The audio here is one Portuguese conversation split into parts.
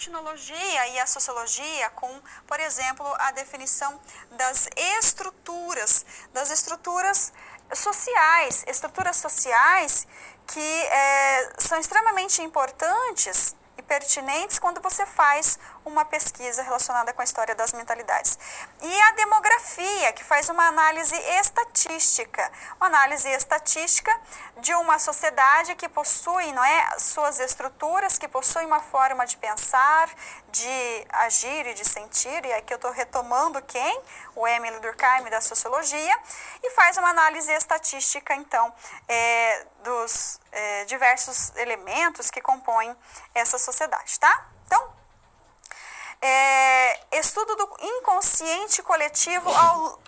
etnologia e a sociologia com, por exemplo, a definição das estruturas sociais que são extremamente importantes e pertinentes quando você faz uma pesquisa relacionada com a história das mentalidades. E a demografia, que faz uma análise estatística de uma sociedade que possui, não é, suas estruturas, que possui uma forma de pensar, de agir e de sentir, e aqui eu estou retomando quem? O Émile Durkheim da sociologia, e faz uma análise estatística, então, dos diversos elementos que compõem essa sociedade, tá? Então, estudo do inconsciente coletivo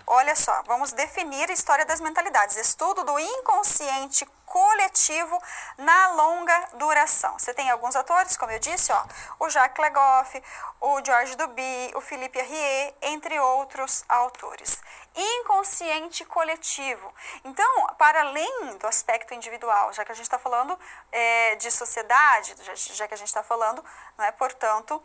olha só, vamos definir a história das mentalidades. Estudo do inconsciente coletivo na longa duração. Você tem alguns autores, como eu disse, ó, o Jacques Legoff, o Georges Duby, o Philippe Arrier, entre outros autores. Inconsciente coletivo. Então, para além do aspecto individual, já que a gente está falando de sociedade, já que a gente está falando, né, portanto,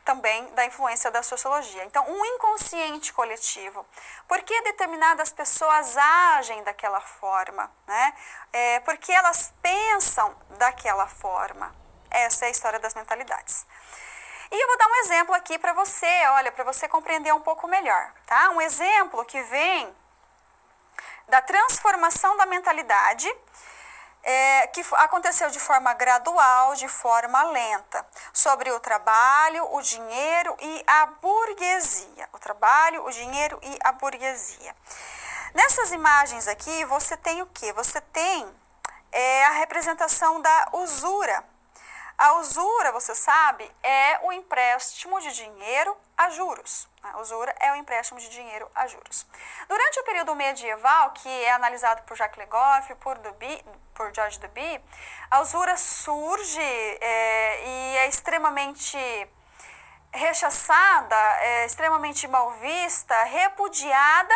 também da influência da sociologia. Então, um inconsciente coletivo. Por que determinadas pessoas agem daquela forma? Né? Por que elas pensam daquela forma? Essa é a história das mentalidades. E eu vou dar um exemplo aqui para você, olha, para você compreender um pouco melhor. Tá? Um exemplo que vem da transformação da mentalidade, que aconteceu de forma gradual, de forma lenta, sobre o trabalho, o dinheiro e a burguesia. O trabalho, o dinheiro e a burguesia. Nessas imagens aqui, você tem o quê? Você tem a representação da usura. A usura, você sabe, é o empréstimo de dinheiro a juros. A usura é o empréstimo de dinheiro a juros. Durante o período medieval, que é analisado por Jacques Legoff, por Georges Duby, a usura surge e é extremamente rechaçada, extremamente mal vista, repudiada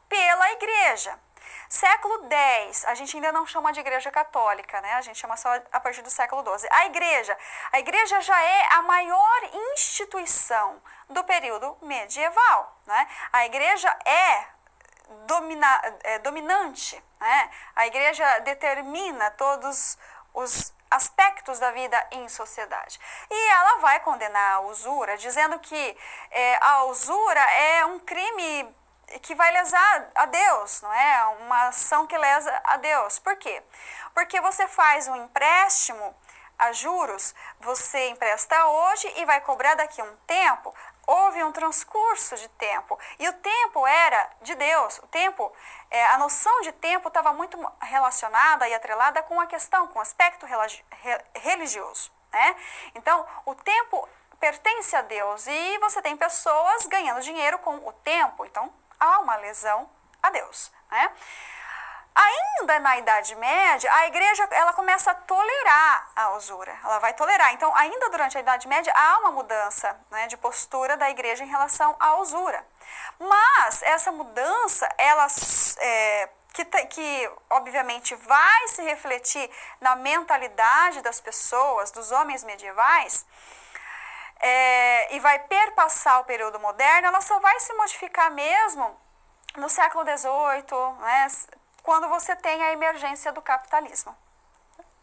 pela igreja. Século X, a gente ainda não chama de igreja católica, né? A gente chama só a partir do século XII. A igreja já é a maior instituição do período medieval, né? A igreja é dominante, né? A igreja determina todos os aspectos da vida em sociedade. E ela vai condenar a usura, dizendo que a usura é um crime que vai lesar a Deus, não é? Uma ação que lesa a Deus. Por quê? Porque você faz um empréstimo a juros, você empresta hoje e vai cobrar daqui a um tempo. Houve um transcurso de tempo. E o tempo era de Deus. O tempo, a noção de tempo estava muito relacionada e atrelada com a questão, com o aspecto religioso, né? Então, o tempo pertence a Deus e você tem pessoas ganhando dinheiro com o tempo. Então, há uma lesão a Deus, né? Ainda na Idade Média, a igreja ela começa a tolerar a usura, ela vai tolerar. Então, ainda durante a Idade Média, há uma mudança, né, de postura da igreja em relação à usura. Mas essa mudança, ela que obviamente vai se refletir na mentalidade das pessoas, dos homens medievais, e vai perpassar o período moderno, ela só vai se modificar mesmo no século XVIII, né, quando você tem a emergência do capitalismo.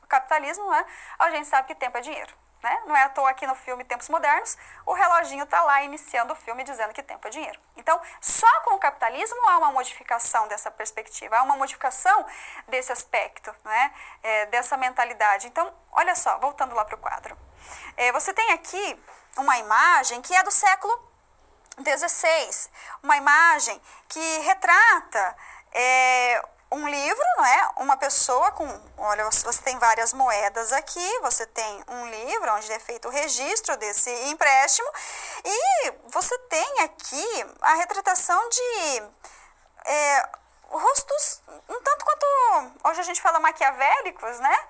O capitalismo, né, a gente sabe que tempo é dinheiro. Né? Não é à toa aqui no filme Tempos Modernos, o reloginho está lá iniciando o filme dizendo que tempo é dinheiro. Então, só com o capitalismo há uma modificação dessa perspectiva, há uma modificação desse aspecto, né, dessa mentalidade. Então, olha só, voltando lá para o quadro. Você tem aqui uma imagem que é do século XVI, uma imagem que retrata um livro, não é? Uma pessoa com, olha, você tem várias moedas aqui, você tem um livro onde é feito o registro desse empréstimo e você tem aqui a retratação de rostos um tanto quanto, hoje a gente fala maquiavélicos, né?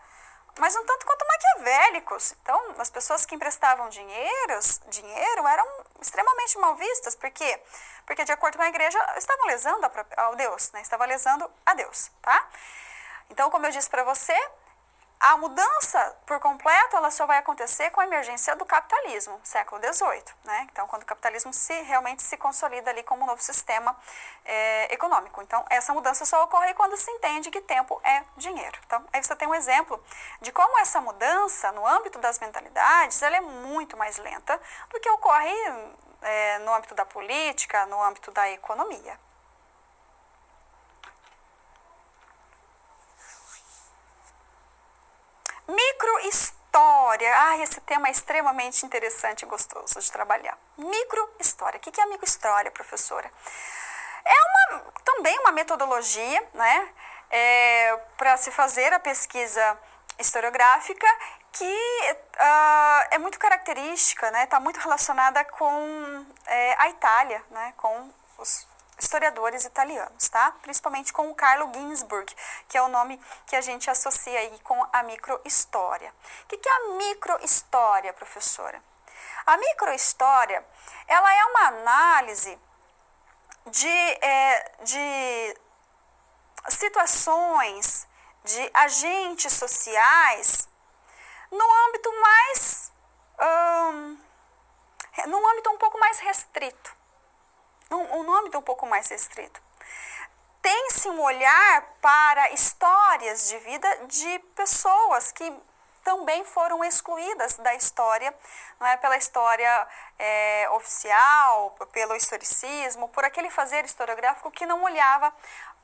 Mas um tanto quanto maquiavélicos. Então, as pessoas que emprestavam dinheiro eram extremamente mal vistas. Por quê? Porque, de acordo com a igreja, estavam lesando ao Deus, né? Estavam lesando a Deus, tá? Então, como eu disse para você, a mudança por completo ela só vai acontecer com a emergência do capitalismo, século XVIII, né? Então, quando o capitalismo realmente se consolida ali como um novo sistema econômico. Então, essa mudança só ocorre quando se entende que tempo é dinheiro. Então, aí você tem um exemplo de como essa mudança no âmbito das mentalidades ela é muito mais lenta do que ocorre no âmbito da política, no âmbito da economia. Microhistória. Esse tema é extremamente interessante e gostoso de trabalhar. Microhistória. O que é a microhistória, professora? É também uma metodologia, né, para se fazer a pesquisa historiográfica que é muito característica, né, está muito relacionada com a Itália, né, com os historiadores italianos, tá? Principalmente com o Carlo Ginzburg, que é o nome que a gente associa aí com a microhistória. O que é a microhistória, professora? A microhistória, ela é uma análise de situações, de agentes sociais no âmbito num âmbito um pouco mais restrito. Um âmbito um pouco mais restrito. Tem-se um olhar para histórias de vida de pessoas que também foram excluídas da história, não é, pela história oficial, pelo historicismo, por aquele fazer historiográfico que não olhava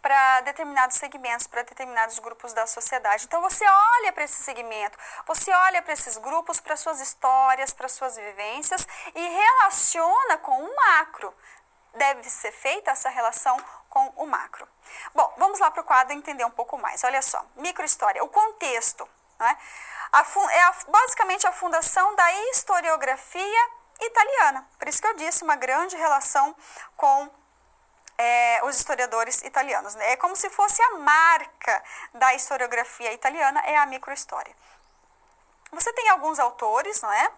para determinados segmentos, para determinados grupos da sociedade. Então você olha para esse segmento, você olha para esses grupos, para suas histórias, para suas vivências e relaciona com o macro. Deve ser feita essa relação com o macro. Bom, vamos lá para o quadro entender um pouco mais. Olha só, microhistória, o contexto, né? Basicamente a fundação da historiografia italiana. Por isso que eu disse uma grande relação com os historiadores italianos. É como se fosse a marca da historiografia italiana, é a microhistória. Você tem alguns autores, não é?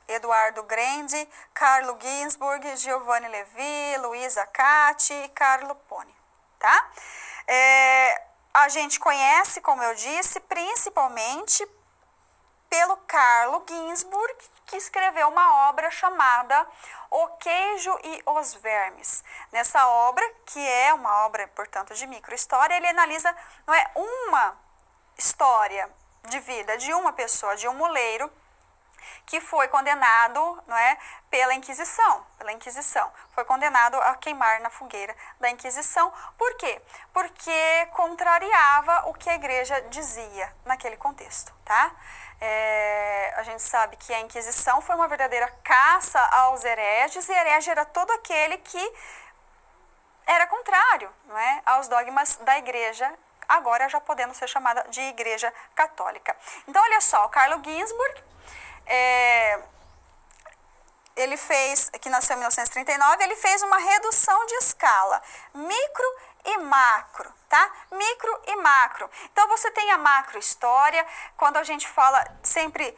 Eduardo Grandi, Carlo Ginzburg, Giovanni Levi, Luisa Catti e Carlo Poni, tá? A gente conhece, como eu disse, principalmente pelo Carlo Ginzburg, que escreveu uma obra chamada O Queijo e os Vermes. Nessa obra, que é uma obra, portanto, de microhistória, ele analisa, não é, uma história de vida de uma pessoa, de um muleiro, que foi condenado, não é, pela Inquisição. Foi condenado a queimar na fogueira da Inquisição. Por quê? Porque contrariava o que a igreja dizia naquele contexto, tá? A gente sabe que a Inquisição foi uma verdadeira caça aos hereges, e herege era todo aquele que era contrário, não é, aos dogmas da igreja, agora já podendo ser chamada de Igreja Católica. Então, olha só, o Carlo Ginzburg, ele fez, que nasceu em 1939, ele fez uma redução de escala, micro e macro, tá? Micro e macro. Então, você tem a macrohistória, quando a gente fala sempre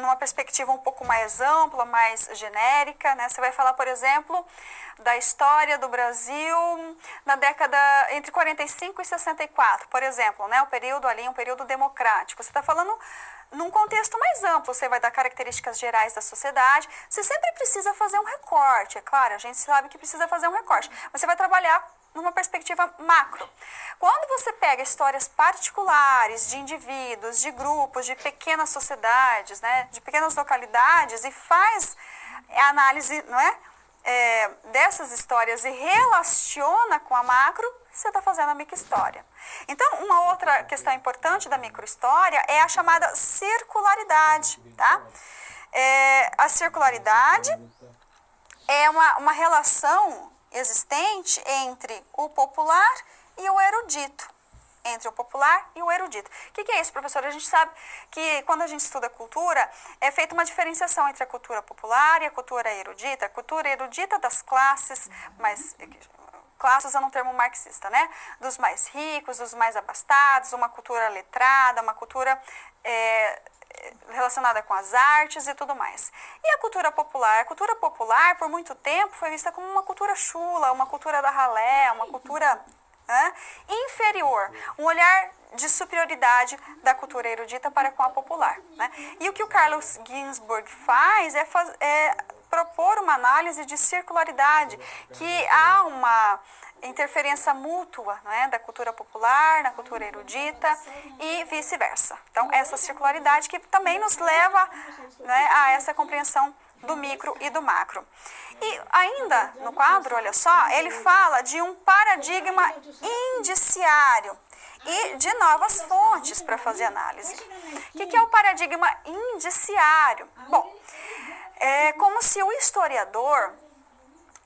numa perspectiva um pouco mais ampla, mais genérica, né? Você vai falar, por exemplo, da história do Brasil na década entre 45 e 64, por exemplo, né? O período ali, um período democrático. Você está falando num contexto mais amplo, você vai dar características gerais da sociedade. Você sempre precisa fazer um recorte, é claro, a gente sabe que precisa fazer um recorte, mas você vai trabalhar numa perspectiva macro. Quando você pega histórias particulares de indivíduos, de grupos, de pequenas sociedades, né, de pequenas localidades, e faz a análise, não é, dessas histórias e relaciona com a macro, você está fazendo a microhistória. Então, uma outra questão importante da microhistória é a chamada circularidade, tá? A circularidade é uma relação existente entre o popular e o erudito. Entre o popular e o erudito. O que é isso, professor? A gente sabe que quando a gente estuda cultura, é feita uma diferenciação entre a cultura popular e a cultura erudita. A cultura erudita das classes, mas classes é um termo marxista, né? Dos mais ricos, dos mais abastados, uma cultura letrada, uma cultura relacionada com as artes e tudo mais. E a cultura popular? A cultura popular, por muito tempo, foi vista como uma cultura chula, uma cultura da ralé, uma cultura inferior, um olhar de superioridade da cultura erudita para com a popular, né? E o que o Carlos Ginzburg faz é propor uma análise de circularidade, que há uma interferência mútua, né, da cultura popular na cultura erudita e vice-versa. Então, essa circularidade que também nos leva, né, a essa compreensão do micro e do macro. E ainda no quadro, olha só, ele fala de um paradigma indiciário e de novas fontes para fazer análise. O que é o paradigma indiciário? Bom, é como se o historiador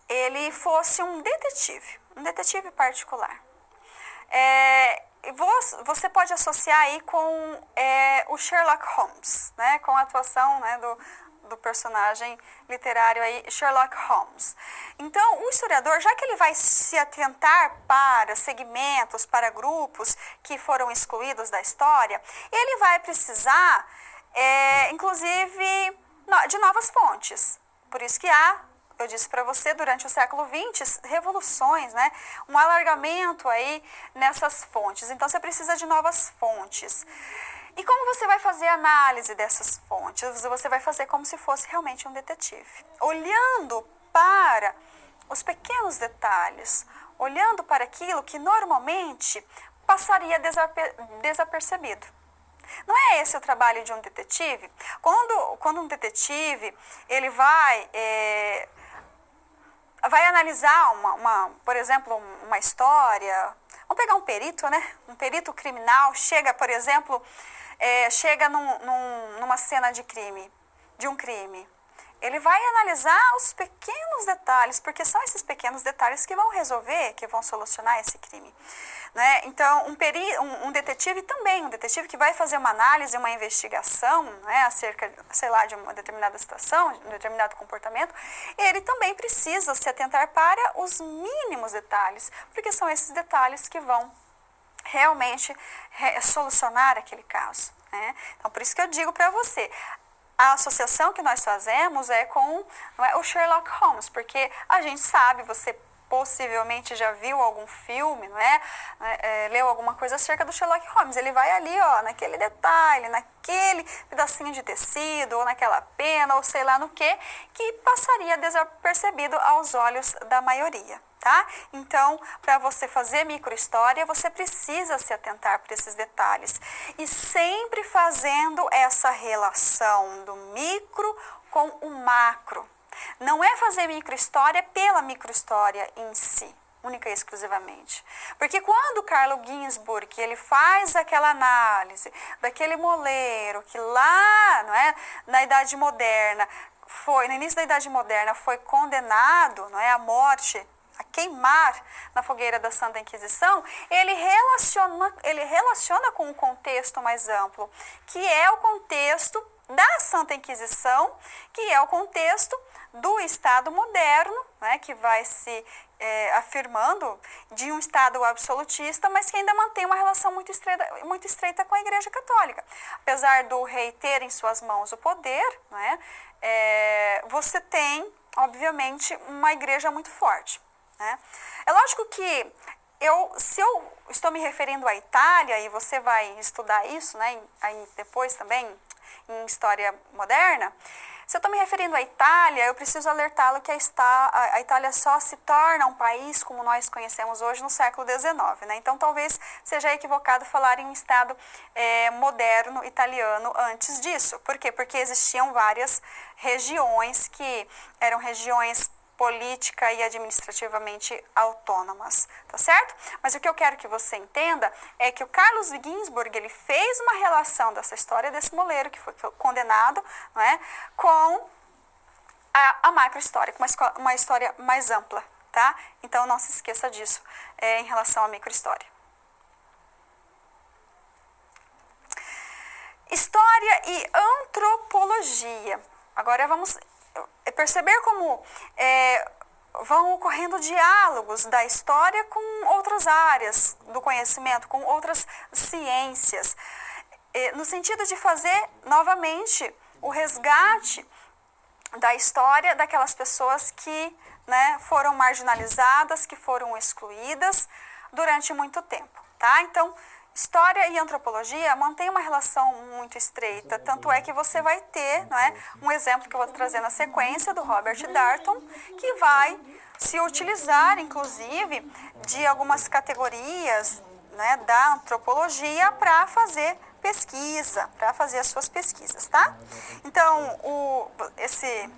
ele fosse um detetive particular. Você pode associar aí com o Sherlock Holmes, né, com a atuação, né, do personagem literário aí, Sherlock Holmes. Então, o historiador, já que ele vai se atentar para segmentos, para grupos que foram excluídos da história, ele vai precisar, inclusive, de novas fontes. Por isso que eu disse para você, durante o século XX, revoluções, né? Um alargamento aí nessas fontes. Então, você precisa de novas fontes. E como você vai fazer a análise dessas fontes? Você vai fazer como se fosse realmente um detetive. Olhando para os pequenos detalhes, olhando para aquilo que normalmente passaria desapercebido. Não é esse o trabalho de um detetive? Quando um detetive ele vai analisar, por exemplo, uma história. Vamos pegar um perito, né? Um perito criminal chega, por exemplo, numa cena de um crime. Ele vai analisar os pequenos detalhes, porque são esses pequenos detalhes que vão resolver, que vão solucionar esse crime. Né? Então, um detetive também, um detetive que vai fazer uma análise, uma investigação, né, acerca, sei lá, de uma determinada situação, de um determinado comportamento, ele também precisa se atentar para os mínimos detalhes, porque são esses detalhes que vão realmente solucionar aquele caso. Né? Então, por isso que eu digo para você, a associação que nós fazemos é com o Sherlock Holmes, porque a gente sabe, você possivelmente já viu algum filme, leu alguma coisa acerca do Sherlock Holmes. Ele vai ali, naquele detalhe, naquele pedacinho de tecido, ou naquela pena, ou sei lá no que passaria desapercebido aos olhos da maioria. Tá? Então, para você fazer microhistória, você precisa se atentar para esses detalhes. E sempre fazendo essa relação do micro com o macro. Não é fazer microhistória pela microhistória em si, única e exclusivamente. Porque quando Carlo Ginzburg ele faz aquela análise daquele moleiro que lá, na Idade Moderna, no início da Idade Moderna, foi condenado, à morte, a queimar na fogueira da Santa Inquisição, ele relaciona com um contexto mais amplo, que é o contexto da Santa Inquisição, que é o contexto do Estado moderno, que vai se afirmando de um Estado absolutista, mas que ainda mantém uma relação muito estreita com a Igreja Católica. Apesar do rei ter em suas mãos o poder, você tem, obviamente, uma igreja muito forte. É lógico que se eu estou me referindo à Itália, e você vai estudar isso, aí depois também em História Moderna, se eu estou me referindo à Itália, eu preciso alertá-lo que a Itália só se torna um país como nós conhecemos hoje no século XIX. Então, talvez seja equivocado falar em um Estado moderno italiano antes disso. Por quê? Porque existiam várias regiões que eram regiões política e administrativamente autônomas, tá certo? Mas o que eu quero que você entenda é que o Carlos Ginzburg ele fez uma relação dessa história desse moleiro que foi condenado, com a macrohistória, com uma história mais ampla, tá? Então não se esqueça disso em relação à microhistória. História e antropologia. Agora vamos perceber como vão ocorrendo diálogos da história com outras áreas do conhecimento, com outras ciências, no sentido de fazer novamente o resgate da história daquelas pessoas que foram marginalizadas, que foram excluídas durante muito tempo. Tá? Então, história e antropologia mantêm uma relação muito estreita, tanto é que você vai ter, não é, um exemplo que eu vou trazer na sequência do Robert Darnton, que vai se utilizar, inclusive, de algumas categorias, né, da antropologia para fazer pesquisa, para fazer as suas pesquisas, tá? Então, esse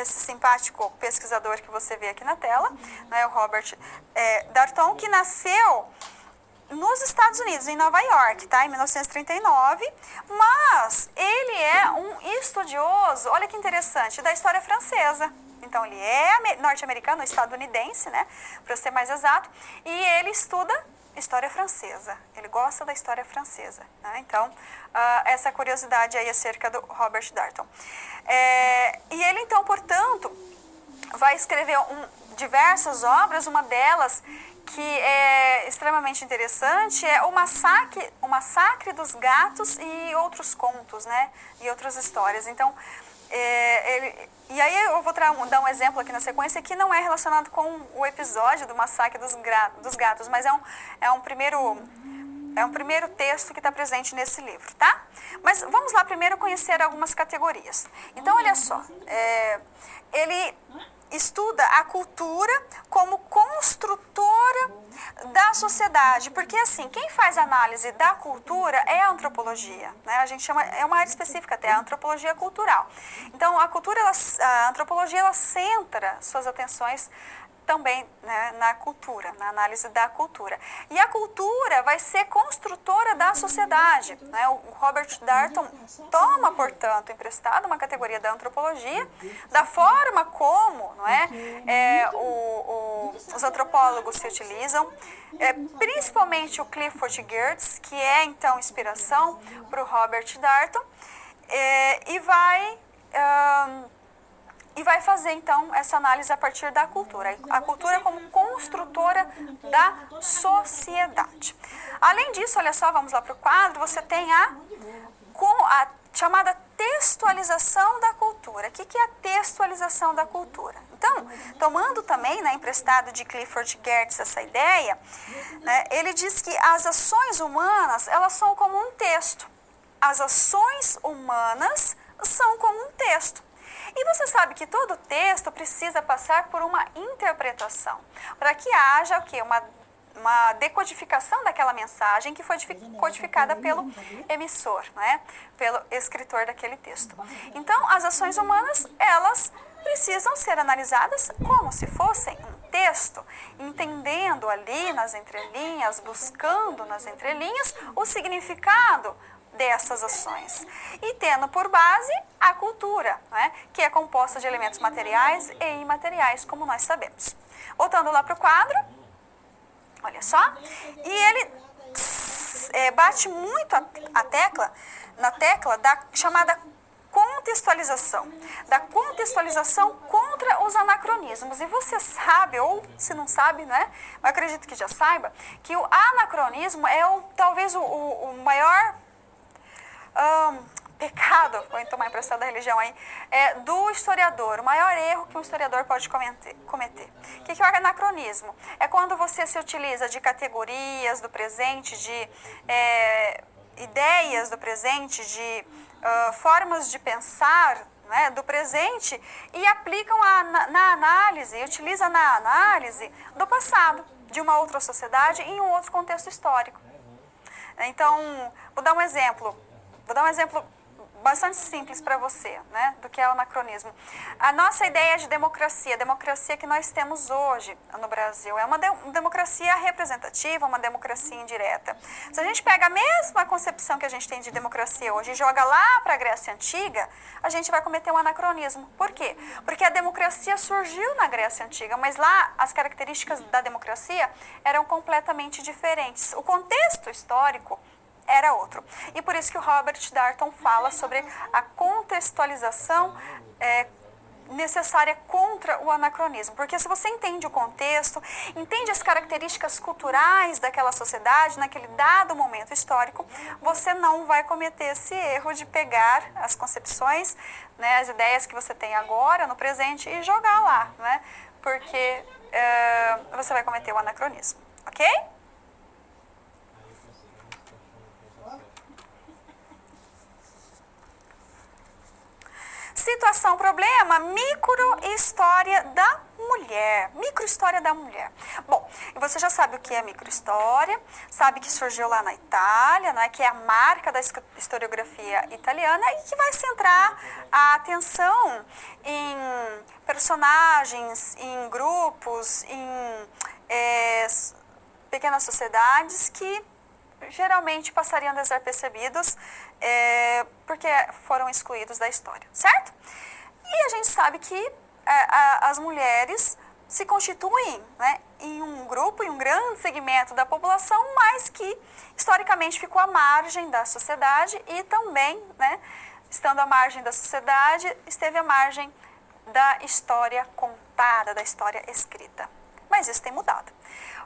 simpático pesquisador que você vê aqui na tela, né, o Robert Darnton, que nasceu nos Estados Unidos, em Nova York, tá? Em 1939, mas ele é um estudioso, olha que interessante, da história francesa. Então, ele é norte-americano, estadunidense, né? Para ser mais exato, e ele estuda história francesa. Ele gosta da história francesa, né? Então, essa curiosidade aí acerca do Robert Darnton. E ele, então, portanto, vai escrever diversas obras, uma delas que é extremamente interessante é o Massacre dos Gatos e outros contos, né? E outras histórias. Então, e aí eu vou dar um exemplo aqui na sequência que não é relacionado com o episódio do Massacre dos Gatos, mas é um primeiro texto que está presente nesse livro, tá? Mas vamos lá primeiro conhecer algumas categorias. Então, olha só, ele estuda a cultura como construtora da sociedade, porque assim, quem faz análise da cultura é a antropologia, né? A gente chama, é uma área específica até, a antropologia cultural. Então, a antropologia, ela centra suas atenções também, né, na cultura, na análise da cultura. E a cultura vai ser construtora da sociedade, né? O Robert Darnton toma, portanto, emprestado uma categoria da antropologia, da forma como, não é, os antropólogos se utilizam, principalmente o Clifford Geertz, que é, então, inspiração para o Robert Darnton, e vai fazer, então, essa análise a partir da cultura. A cultura como construtora da sociedade. Além disso, olha só, vamos lá para o quadro, você tem a chamada textualização da cultura. O que é a textualização da cultura? Então, tomando também, né, emprestado de Clifford Geertz essa ideia, né, ele diz que as ações humanas, elas são como um texto. As ações humanas são como um texto. E você sabe que todo texto precisa passar por uma interpretação, para que haja o quê? Uma decodificação daquela mensagem que foi codificada pelo emissor, né? Pelo escritor daquele texto. Então, as ações humanas, elas precisam ser analisadas como se fossem um texto, entendendo ali nas entrelinhas, buscando nas entrelinhas o significado dessas ações. E tendo por base a cultura, né, que é composta de elementos materiais e imateriais, como nós sabemos. Voltando lá para o quadro, olha só, e ele bate muito na tecla da chamada da contextualização contra os anacronismos. E você sabe, ou se não sabe, né, eu acredito que já saiba, que o anacronismo é talvez o maior pecado, vou tomar emprestado da religião aí, do historiador, o maior erro que um historiador pode cometer. O que é o anacronismo? É quando você se utiliza de categorias do presente, de ideias do presente, de formas de pensar, né, do presente e aplicam na análise, e utiliza na análise do passado, de uma outra sociedade em um outro contexto histórico. Então, vou dar um exemplo bastante simples para você, né, do que é o anacronismo. A nossa ideia de democracia, a democracia que nós temos hoje no Brasil, é uma democracia representativa, uma democracia indireta. Se a gente pega a mesma concepção que a gente tem de democracia hoje e joga lá para a Grécia Antiga, a gente vai cometer um anacronismo. Por quê? Porque a democracia surgiu na Grécia Antiga, mas lá as características da democracia eram completamente diferentes. O contexto histórico era outro. E por isso que o Robert Darnton fala sobre a contextualização necessária contra o anacronismo. Porque se você entende o contexto, entende as características culturais daquela sociedade, naquele dado momento histórico, você não vai cometer esse erro de pegar as concepções, né, as ideias que você tem agora, no presente, e jogar lá, né? Porque você vai cometer o anacronismo, ok? situação, problema, microhistória da mulher. Microhistória da mulher. Bom, e você já sabe o que é microhistória, sabe que surgiu lá na Itália, né, que é a marca da historiografia italiana e que vai centrar a atenção em personagens, em grupos, em pequenas sociedades que geralmente passariam desapercebidos porque foram excluídos da história, certo? E a gente sabe que as mulheres se constituem, né, em um grupo, em um grande segmento da população, mas que historicamente ficou à margem da sociedade e também, né, estando à margem da sociedade, esteve à margem da história contada, da história escrita. Mas isso tem mudado.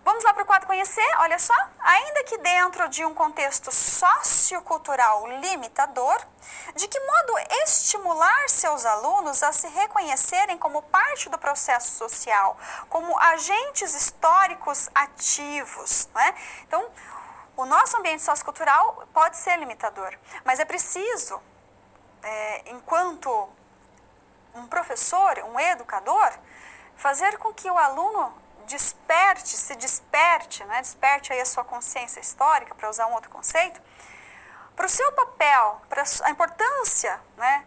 Vamos lá para o quadro conhecer, olha só. Ainda que dentro de um contexto sociocultural limitador, de que modo estimular seus alunos a se reconhecerem como parte do processo social, como agentes históricos ativos, né? Então, o nosso ambiente sociocultural pode ser limitador, mas é preciso, enquanto um professor, um educador, fazer com que o aluno se desperte, né? Desperte aí a sua consciência histórica, para usar um outro conceito, para o seu papel, para a importância, né,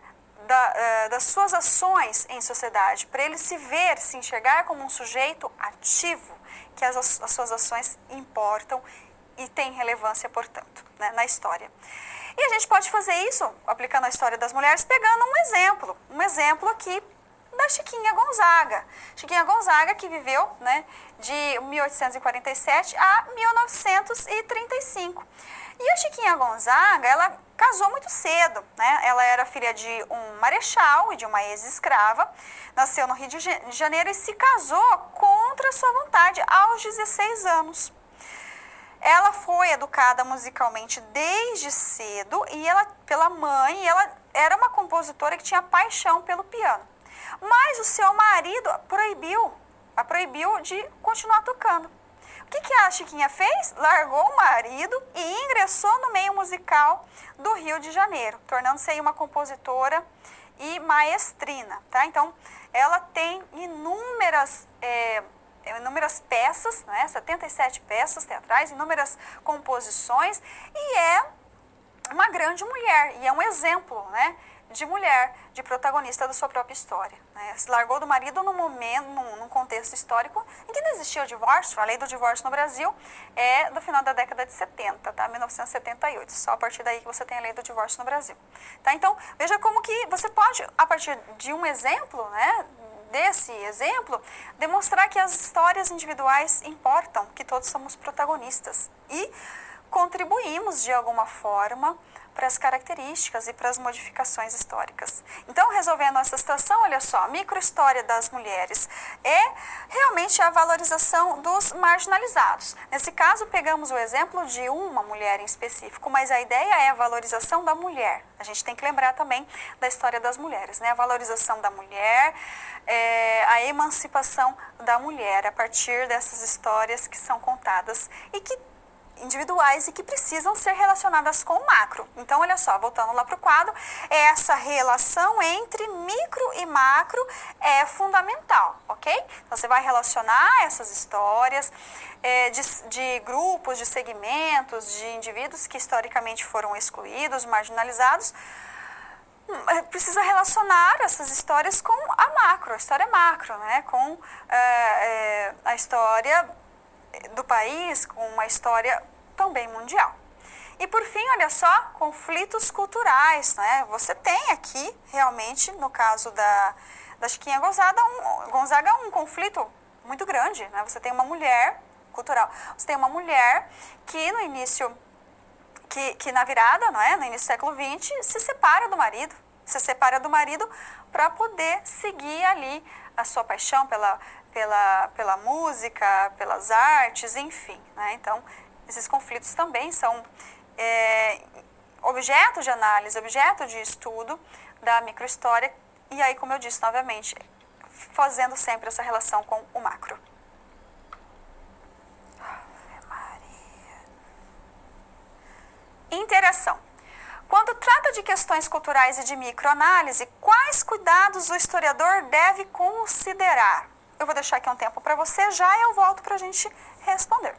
das suas ações em sociedade, para ele se ver, se enxergar como um sujeito ativo, que as suas ações importam e têm relevância, portanto, né, na história. E a gente pode fazer isso, aplicando a história das mulheres, pegando um exemplo aqui, da Chiquinha Gonzaga. Chiquinha Gonzaga, que viveu, né, de 1847 a 1935. E a Chiquinha Gonzaga, ela casou muito cedo, né? Ela era filha de um marechal e de uma ex-escrava, nasceu no Rio de Janeiro e se casou contra sua vontade aos 16 anos. Ela foi educada musicalmente desde cedo e pela mãe, ela era uma compositora que tinha paixão pelo piano. Mas o seu marido a proibiu de continuar tocando. O que a Chiquinha fez? Largou o marido e ingressou no meio musical do Rio de Janeiro, tornando-se aí uma compositora e maestrina, tá? Então, ela tem inúmeras peças, né? 77 peças teatrais, inúmeras composições, e é uma grande mulher, e é um exemplo, né, de mulher, de protagonista da sua própria história, né? Se largou do marido num contexto histórico em que não existia o divórcio. A lei do divórcio no Brasil é do final da década de 70, tá? 1978, só a partir daí que você tem a lei do divórcio no Brasil, tá? Então, veja como que você pode, a partir de um exemplo, né, desse exemplo, demonstrar que as histórias individuais importam, que todos somos protagonistas e contribuímos de alguma forma para as características e para as modificações históricas. Então, resolvendo essa situação, olha só, a microhistória das mulheres é realmente a valorização dos marginalizados. Nesse caso, pegamos o exemplo de uma mulher em específico, mas a ideia é a valorização da mulher. A gente tem que lembrar também da história das mulheres, né? A valorização da mulher, a emancipação da mulher a partir dessas histórias que são contadas e que individuais e que precisam ser relacionadas com o macro. Então, olha só, voltando lá para o quadro, essa relação entre micro e macro é fundamental, ok? Então, você vai relacionar essas histórias de grupos, de segmentos, de indivíduos que historicamente foram excluídos, marginalizados. Precisa relacionar essas histórias com a história macro, né? Com a história do país, com uma história também mundial. E por fim, olha só, conflitos culturais, né? Você tem aqui, realmente, no caso da Chiquinha Gonzaga, um conflito muito grande, né? Você tem uma mulher cultural, você tem uma mulher que no início, que na virada, não é? No início do século XX, se separa do marido para poder seguir ali a sua paixão pela música, pelas artes, enfim, né? Então, esses conflitos também são objeto de análise, objeto de estudo da microhistória, e aí, como eu disse novamente, fazendo sempre essa relação com o macro. Ave Maria. Interação. Quando trata de questões culturais e de microanálise, quais cuidados o historiador deve considerar? Eu vou deixar aqui um tempo para você já e eu volto para a gente responder.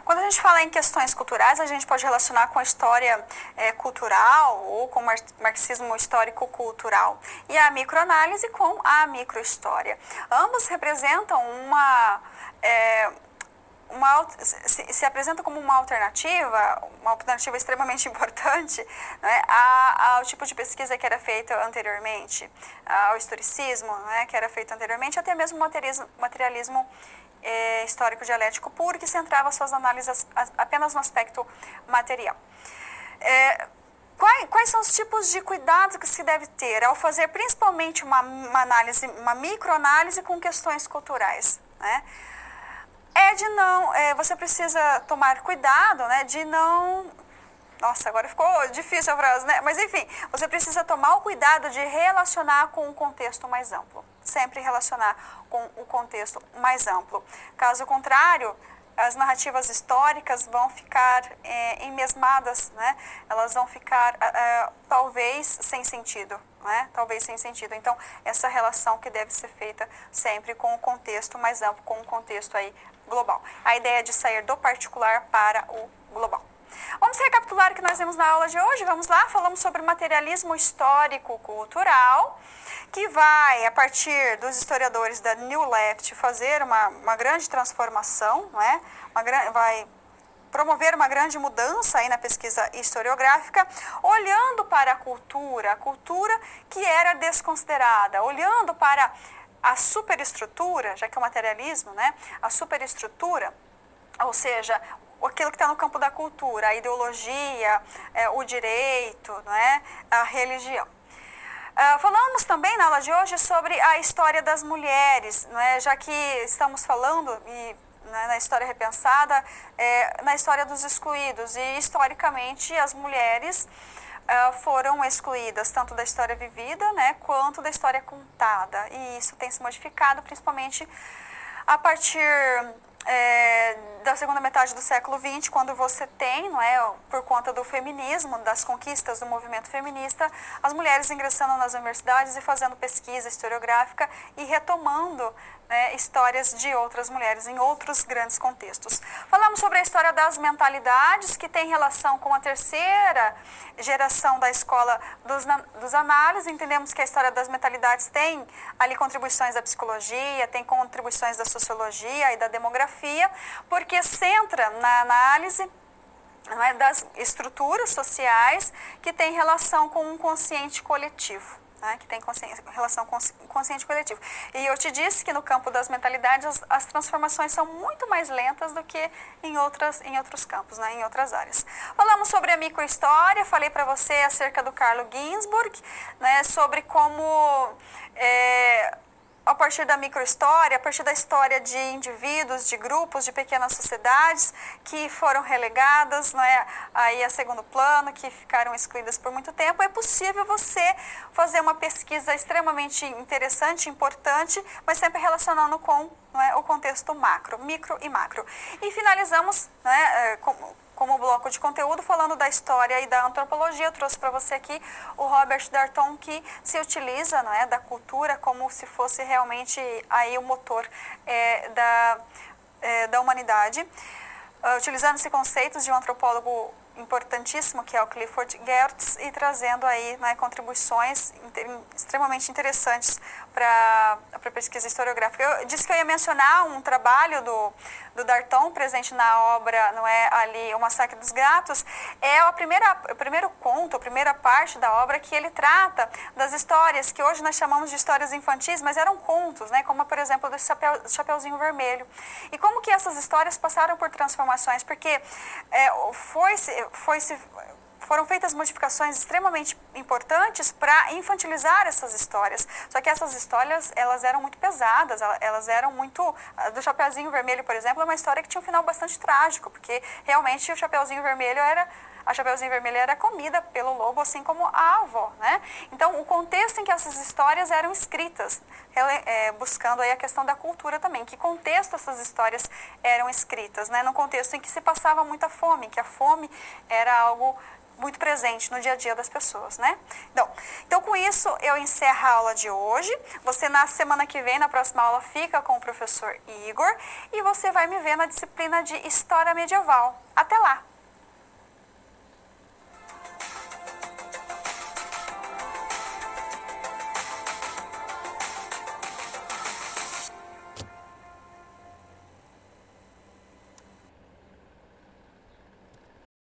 Quando a gente fala em questões culturais, a gente pode relacionar com a história cultural ou com o marxismo histórico-cultural e a microanálise com a microhistória. Ambos representam se apresenta como uma alternativa extremamente importante, né, ao tipo de pesquisa que era feita anteriormente, ao historicismo, né, que era feito anteriormente, até mesmo o materialismo histórico dialético puro, que centrava suas análises apenas no aspecto material. Quais são os tipos de cuidado que se deve ter ao fazer principalmente uma microanálise com questões culturais, né? Você precisa tomar cuidado, né, de não... Nossa, agora ficou difícil a frase, né? Mas enfim, você precisa tomar o cuidado de relacionar com um contexto mais amplo. Sempre relacionar com o contexto mais amplo. Caso contrário, as narrativas históricas vão ficar enmesmadas, né? Elas vão ficar talvez sem sentido, né? Talvez sem sentido. Então, essa relação que deve ser feita sempre com o contexto mais amplo, com o contexto aí global. A ideia de sair do particular para o global. Vamos recapitular o que nós vimos na aula de hoje. Vamos lá, falamos sobre materialismo histórico-cultural, que vai, a partir dos historiadores da New Left, fazer uma grande transformação, né? Vai promover uma grande mudança aí na pesquisa historiográfica, olhando para a cultura que era desconsiderada, olhando para a superestrutura, já que é o materialismo, né? A superestrutura, ou seja, aquilo que está no campo da cultura, a ideologia, o direito, né, a religião. Falamos também na aula de hoje sobre a história das mulheres, né, já que estamos falando, e né, na história repensada, na história dos excluídos. E, historicamente, as mulheres foram excluídas tanto da história vivida, né, quanto da história contada. E isso tem se modificado, principalmente a partir da segunda metade do século XX, quando você tem, não é, por conta do feminismo, das conquistas do movimento feminista, as mulheres ingressando nas universidades e fazendo pesquisa historiográfica e retomando, né, histórias de outras mulheres em outros grandes contextos. Falamos sobre a história das mentalidades, que tem relação com a terceira geração da escola dos análises. Entendemos que a história das mentalidades tem ali contribuições da psicologia, tem contribuições da sociologia e da demografia, porque centra na análise, não é, das estruturas sociais que tem relação com um consciente coletivo. Né, que tem relação com o consciente coletivo. E eu te disse que no campo das mentalidades as transformações são muito mais lentas do que em outros campos, né, em outras áreas. Falamos sobre a microhistória, falei para você acerca do Carlo Ginzburg, né, sobre como a partir da microhistória, a partir da história de indivíduos, de grupos, de pequenas sociedades que foram relegadas, não é, aí a segundo plano, que ficaram excluídas por muito tempo, é possível você fazer uma pesquisa extremamente interessante, importante, mas sempre relacionando com, não é, o contexto macro, micro e macro. E finalizamos, né, como bloco de conteúdo, falando da história e da antropologia. Eu trouxe para você aqui o Robert Darnton, que se utiliza, não é, da cultura como se fosse realmente aí o motor da humanidade, utilizando-se conceitos de um antropólogo importantíssimo, que é o Clifford Geertz, e trazendo aí, né, contribuições extremamente interessantes para a pesquisa historiográfica. Eu disse que eu ia mencionar um trabalho do Darnton, presente na obra, não é, ali, O Massacre dos Gatos. É o primeiro conto, a primeira parte da obra, que ele trata das histórias que hoje nós chamamos de histórias infantis, mas eram contos, né, como, por exemplo, do Chapeuzinho Vermelho. E como que essas histórias passaram por transformações, porque foram feitas modificações extremamente importantes para infantilizar essas histórias. Só que essas histórias, elas eram muito pesadas, elas eram muito... Do Chapeuzinho Vermelho, por exemplo, é uma história que tinha um final bastante trágico, porque realmente a Chapeuzinho Vermelho era comida pelo lobo, assim como a avó, né? Então, o contexto em que essas histórias eram escritas, buscando aí a questão da cultura também, que contexto essas histórias eram escritas, né? No contexto em que se passava muita fome, que a fome era algo muito presente no dia a dia das pessoas, né? Então, com isso, eu encerro a aula de hoje. Você, na semana que vem, na próxima aula, fica com o professor Igor, e você vai me ver na disciplina de História Medieval. Até lá!